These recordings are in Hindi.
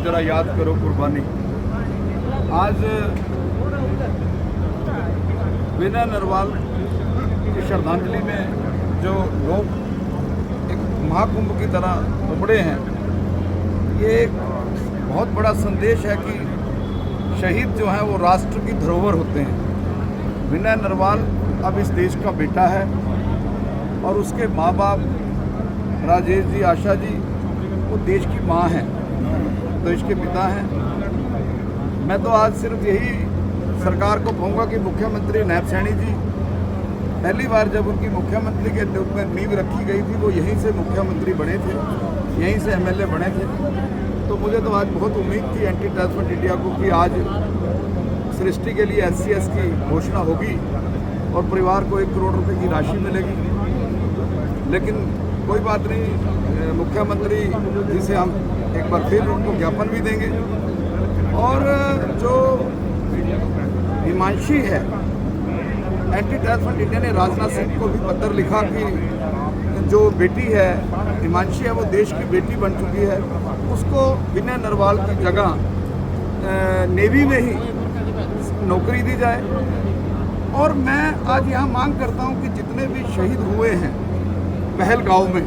जरा याद करो कुर्बानी। आज विनय नरवाल की श्रद्धांजलि में जो लोग एक महाकुंभ की तरह उमड़े हैं, ये एक बहुत बड़ा संदेश है कि शहीद जो हैं वो राष्ट्र की धरोहर होते हैं। विनय नरवाल अब इस देश का बेटा है और उसके माँ बाप राजेश जी, आशा जी, वो देश की माँ हैं, देश के पिता हैं। मैं तो आज सिर्फ यही सरकार को कहूँगा कि मुख्यमंत्री नायब सैनी जी, पहली बार जब उनकी मुख्यमंत्री के रूप में नींव रखी गई थी, वो यहीं से मुख्यमंत्री बने थे, यहीं से एमएलए बने थे। तो मुझे तो आज बहुत उम्मीद थी एंटी ट्रस्ट फंड इंडिया को कि आज सृष्टि के लिए SC/ST की घोषणा होगी और परिवार को 1 करोड़ रुपए की राशि मिलेगी। लेकिन कोई बात नहीं, मुख्यमंत्री जी से हम एक बार फिर उनको ज्ञापन भी देंगे। और जो हिमांशी है, एंटी ट्रस्ट फंड इंडिया ने राजनाथ सिंह को भी पत्र लिखा कि जो बेटी है हिमांशी है, वो देश की बेटी बन चुकी है, उसको विनय नरवाल की जगह नेवी में ही नौकरी दी जाए। और मैं आज यहाँ मांग करता हूँ कि जितने भी शहीद हुए हैं पहलगांव में,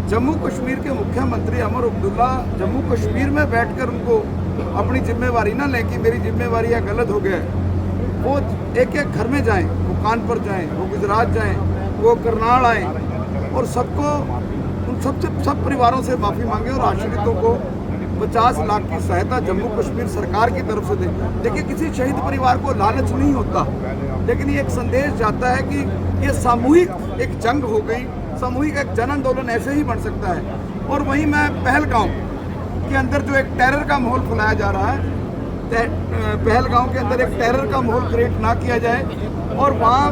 जम्मू कश्मीर के मुख्यमंत्री उमर अब्दुल्ला जम्मू कश्मीर में बैठकर उनको अपनी जिम्मेवारी ना लें कि मेरी जिम्मेवारी है, गलत हो गया है। वो एक एक घर में जाएं, वो कानपुर जाएं, वो गुजरात जाएं, वो करनाल आएँ और सबको, उन सब परिवारों से माफ़ी मांगे और आश्रितों को 50 लाख की सहायता जम्मू कश्मीर सरकार की तरफ से दें। देखिए, किसी शहीद परिवार को लालच नहीं होता, लेकिन ये एक संदेश जाता है कि ये सामूहिक एक जंग हो गई, सामूहिक एक जन आंदोलन ऐसे ही बन सकता है। और वहीं मैं पहलगांव के अंदर जो एक टेरर का माहौल फैलाया जा रहा है, पहलगांव के अंदर एक टेरर का माहौल क्रिएट ना किया जाए और वहाँ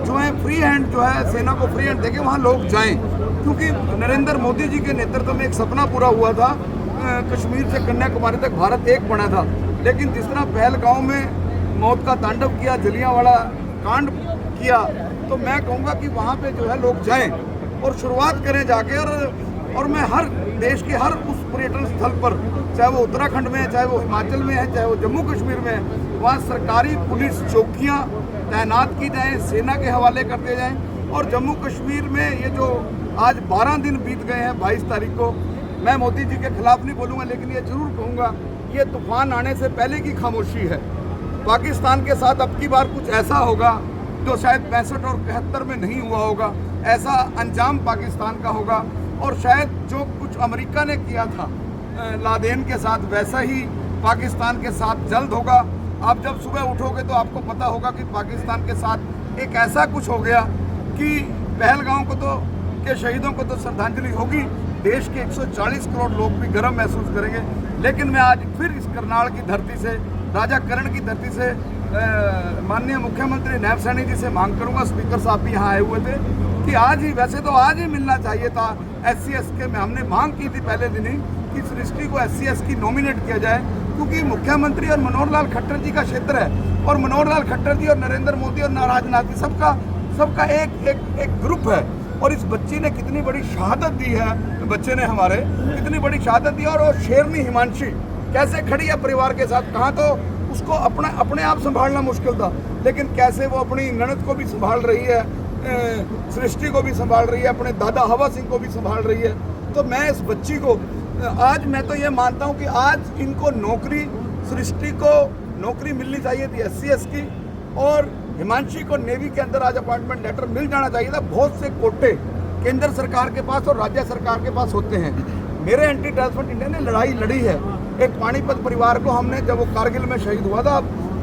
जो है फ्री हैंड जो है सेना को फ्री हैंड देके वहाँ लोग जाएं, क्योंकि नरेंद्र मोदी जी के नेतृत्व में एक सपना पूरा हुआ था, कश्मीर से कन्याकुमारी तक भारत एक बना था। लेकिन जिस तरह पहलगांव में मौत का तांडव किया, जलियांवाला कांड किया, तो मैं कहूँगा कि वहाँ पे जो है लोग जाएं और शुरुआत करें जाके। और मैं हर देश के हर उस पर्यटन स्थल पर, चाहे वो उत्तराखंड में है, चाहे वो हिमाचल में है, चाहे वो जम्मू कश्मीर में है, वहाँ सरकारी पुलिस चौकियाँ तैनात की जाएँ, सेना के हवाले करते जाएँ। और जम्मू कश्मीर में ये जो आज 12 दिन बीत गए हैं, 22 तारीख को, मैं मोदी जी के खिलाफ नहीं बोलूँगा, लेकिन ये जरूर कहूँगा ये तूफान आने से पहले की खामोशी है। पाकिस्तान के साथ अब की बार कुछ ऐसा होगा जो शायद 65 और 71 में नहीं हुआ होगा, ऐसा अंजाम पाकिस्तान का होगा। और शायद जो कुछ अमेरिका ने किया था लादेन के साथ, वैसा ही पाकिस्तान के साथ जल्द होगा। आप जब सुबह उठोगे तो आपको पता होगा कि पाकिस्तान के साथ एक ऐसा कुछ हो गया कि पहलगांव को तो के शहीदों को तो श्रद्धांजलि होगी, देश के 140 करोड़ लोग भी गर्व महसूस करेंगे। लेकिन मैं आज फिर इस करनाल की धरती से, राजा करण की धरती से माननीय मुख्यमंत्री नायब सैनी जी से मांग करूंगा, स्पीकर साहब भी यहाँ आए हुए थे, कि आज ही, वैसे तो आज ही मिलना चाहिए था SC/ST में, हमने मांग की थी पहले दिन ही कि सृष्टि को SC/ST की नॉमिनेट किया जाए, क्योंकि मुख्यमंत्री और मनोहर लाल खट्टर जी का क्षेत्र है। और मनोहर लाल खट्टर जी और नरेंद्र मोदी और राजनाथ जी सबका एक ग्रुप है। और इस बच्ची ने कितनी बड़ी शहादत दी है, बच्चे ने हमारे कितनी बड़ी शहादत दी। और शेरनी हिमांशी कैसे खड़ी है परिवार के साथ, कहाँ तो उसको अपने आप संभालना मुश्किल था, लेकिन कैसे वो अपनी ननद को भी संभाल रही है, सृष्टि को भी संभाल रही है, अपने दादा हवा सिंह को भी संभाल रही है। तो मैं इस बच्ची को आज, मैं तो ये मानता हूँ कि आज इनको नौकरी, सृष्टि को नौकरी मिलनी चाहिए थी SC/ST की, और हिमांशी को नेवी के अंदर आज अपॉइंटमेंट लेटर मिल जाना चाहिए था। बहुत से कोटे केंद्र सरकार के पास और राज्य सरकार के पास होते हैं। मेरे एंटी ट्रस्ट फंड इंडिया ने लड़ाई लड़ी है। एक पानीपत परिवार को हमने, जब वो कारगिल में शहीद हुआ था,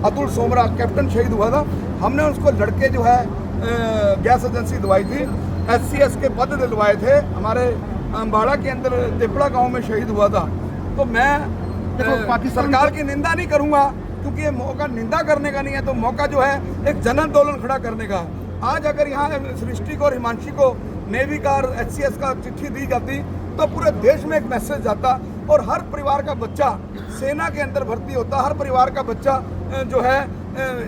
अतुल सोमरा कैप्टन शहीद हुआ था, हमने उसको लड़के जो है गैस एजेंसी दिलवाई थी, SC/ST के पद दिलवाए थे। हमारे अम्बाड़ा के अंदर तेपड़ा गांव में शहीद हुआ था। तो मैं सरकार की निंदा नहीं करूंगा, क्योंकि ये मौका निंदा करने का नहीं है, तो मौका जो है एक जन आंदोलन खड़ा करने का है। आज अगर यहाँ सृष्टि को और हिमांशी को नेवी का और SC/ST का चिट्ठी दी जाती तो पूरे देश में एक मैसेज जाता और हर परिवार का बच्चा सेना के अंदर भर्ती होता, हर परिवार का बच्चा जो है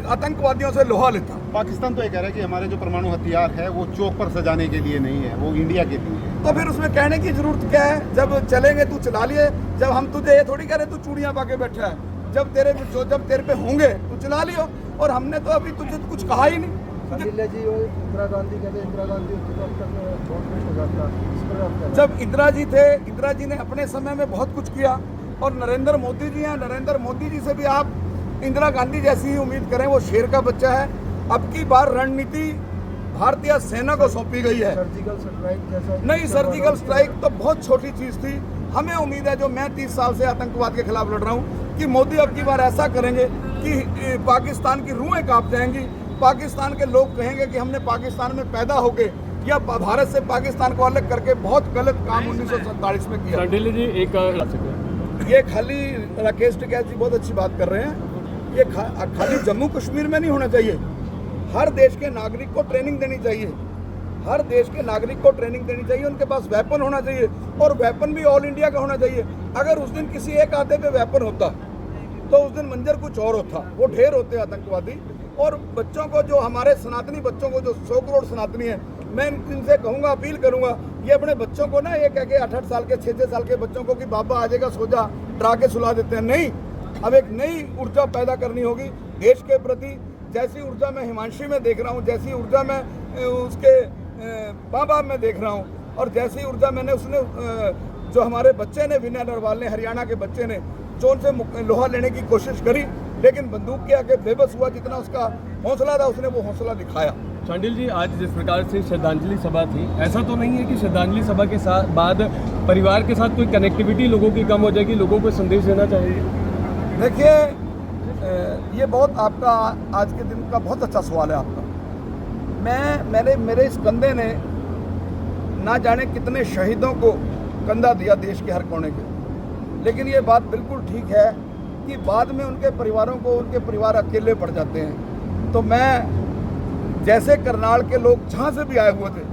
आतंकवादियों से लोहा लेता। पाकिस्तान तो ये कह रहा है कि हमारे जो परमाणु हथियार है वो चौक पर सजाने के लिए नहीं है, वो इंडिया के लिए है। तो फिर उसमें कहने की जरूरत क्या है? जब चलेंगे तू चला लिए, जब हम तुझे ये थोड़ी कह रहे तू चूड़ियां पाके बैठा है, जब तेरे पे होंगे तू चला लियो। और हमने तो अभी तुझे कुछ कहा ही नहीं। जी वो इंदिरा गांधी कहते इंदिरा गांधी बहुत कुछ हो जाता, इस पर आप क्या? जब इंदिरा जी थे, इंदिरा जी ने अपने समय में बहुत कुछ किया, और नरेंद्र मोदी जी हैं, नरेंद्र मोदी जी से भी आप इंदिरा गांधी जैसी ही उम्मीद करें। वो शेर का बच्चा है। अब की बार रणनीति भारतीय सेना को सौंपी गई है। सर्जिकल स्ट्राइक जैसा नहीं, सर्जिकल स्ट्राइक तो बहुत छोटी चीज थी। हमें उम्मीद है, जो मैं 30 साल से आतंकवाद के खिलाफ लड़ रहा हूँ, कि मोदी अब की बार ऐसा करेंगे कि पाकिस्तान की रूहें कांप जाएंगी। पाकिस्तान के लोग कहेंगे कि हमने पाकिस्तान में पैदा होके या भारत से पाकिस्तान को अलग करके बहुत गलत काम 1947 में किया। जी एक ये खाली राकेश टिकैत जी बहुत अच्छी बात कर रहे हैं। ये खाली जम्मू कश्मीर में नहीं होना चाहिए। हर देश के नागरिक को ट्रेनिंग देनी चाहिए। हर देश के नागरिक को ट्रेनिंग देनी चाहिए। उनके पास वेपन होना चाहिए, और वेपन भी ऑल इंडिया का होना चाहिए। अगर उस दिन किसी एक आधे पे वेपन होता तो उस दिन मंजर कुछ और होता। वो ढेर होते आतंकवादी। और बच्चों को, जो हमारे सनातनी बच्चों को, जो 100 करोड़ सनातनी है, मैं इनसे कहूँगा, अपील करूँगा, ये अपने बच्चों को ना ये कह के 8-8 साल के 6-6 साल के बच्चों को कि बाबा आ जाएगा सो जा, डरा के सुला देते हैं। नहीं, अब एक नई ऊर्जा पैदा करनी होगी देश के प्रति। जैसी ऊर्जा मैं हिमांशी में देख रहा हूँ, जैसी ऊर्जा मैं उसके बाबा में देख रहा हूँ, और जैसी ऊर्जा मैंने उसने जो हमारे बच्चे ने, विनय नरवाल ने, हरियाणा के बच्चे ने, जो उनसे लोहा लेने की कोशिश करी, लेकिन बंदूक के आगे बेबस हुआ। जितना उसका हौसला था, उसने वो हौसला दिखाया। शांडिल जी, आज जिस प्रकार से श्रद्धांजलि सभा थी, ऐसा तो नहीं है कि श्रद्धांजलि सभा के साथ बाद परिवार के साथ कोई कनेक्टिविटी लोगों की कम हो जाएगी? लोगों को संदेश देना चाहिए। देखिए, ये बहुत आपका आज के दिन का बहुत अच्छा सवाल है आपका। मेरे इस कंधे ने ना जाने कितने शहीदों को कंधा दिया देश के हर कोने के। लेकिन ये बात बिल्कुल ठीक है कि बाद में उनके परिवारों को, उनके परिवार अकेले पड़ जाते हैं। तो मैं, जैसे करनाल के लोग जहाँ से भी आए हुए थे,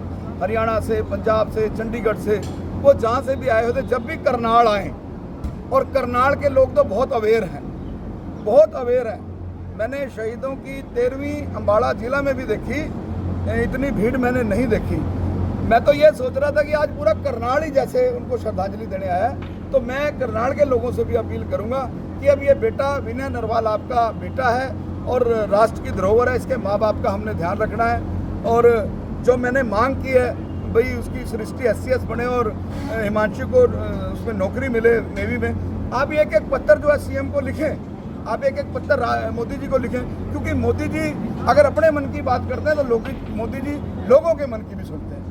हरियाणा से, पंजाब से, चंडीगढ़ से, वो जहाँ से भी आए हुए थे, जब भी करनाल आए, और करनाल के लोग तो बहुत अवेयर हैं, बहुत अवेयर हैं। मैंने शहीदों की 13वीं अम्बाड़ा जिला में भी देखी, इतनी भीड़ मैंने नहीं देखी। मैं तो ये सोच रहा था कि आज पूरा करनाल ही जैसे उनको श्रद्धांजलि देने आया है। तो मैं करनाल के लोगों से भी अपील करूंगा कि अब ये बेटा विनय नरवाल आपका बेटा है और राष्ट्र की धरोहर है, इसके माँ बाप का हमने ध्यान रखना है। और जो मैंने मांग की है भाई, उसकी सृष्टि SCS बने और हिमांशु को उसमें नौकरी मिले नेवी में। आप एक एक पत्र जो है CM को लिखें, आप एक एक पत्र मोदी जी को लिखें, क्योंकि मोदी जी अगर अपने मन की बात करते हैं तो मोदी जी लोगों के मन की भी सुनते हैं।